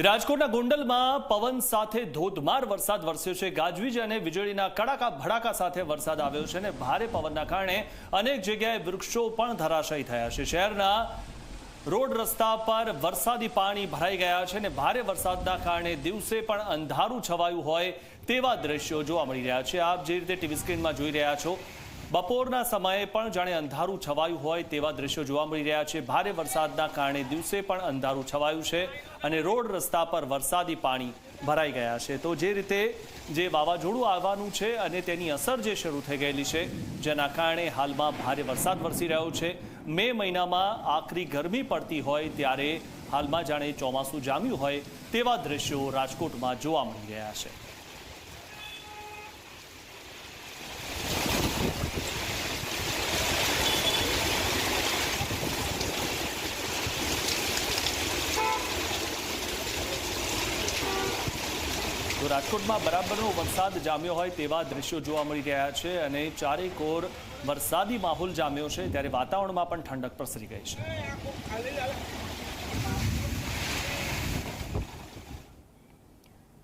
રાજકોટના ગોંડલમાં પવન સાથે ધોધમાર વરસાદ વરસ્યો છે। ગાજવીજ અને વીજળીના કડાકા ભડાકા સાથે વરસાદ આવ્યો છે અને ભારે પવનના કારણે અનેક જગ્યાએ વૃક્ષો પણ ધરાશાયી થયા છે। શહેરના રોડ રસ્તા પર વરસાદી પાણી ભરાઈ ગયા છે અને ભારે વરસાદના કારણે દિવસે પણ અંધારું છવાયું હોય તેવા દ્રશ્યો જોવા મળી રહ્યા છે। આપ જે રીતે ટીવી સ્ક્રીનમાં જોઈ રહ્યા છો, બપોરના સમયે પણ જાણે અંધારું છવાયું હોય તેવા દ્રશ્યો જોવા મળી રહ્યા છે। ભારે વરસાદના કારણે દિવસે પણ અંધારું છવાયું છે અને રોડ રસ્તા પર વરસાદી પાણી ભરાઈ ગયા છે। તો જે રીતે જે વાવાઝોડું આવવાનું છે અને તેની અસર જે શરૂ થઈ ગયેલી છે, જેના કારણે હાલમાં ભારે વરસાદ વરસી રહ્યો છે। મે મહિનામાં આકરી ગરમી પડતી હોય ત્યારે હાલમાં જાણે ચોમાસું જામ્યું હોય તેવા દ્રશ્યો રાજકોટમાં જોવા મળી રહ્યા છે। તો રાજકોટમાં બરાબરનો વરસાદ જામ્યો હોય તેવા દ્રશ્યો જોવા મળી રહ્યા છે અને ચારેકોર વરસાદી માહોલ જામ્યો છે, ત્યારે વાતાવરણમાં પણ ઠંડક પ્રસરી ગઈ છે।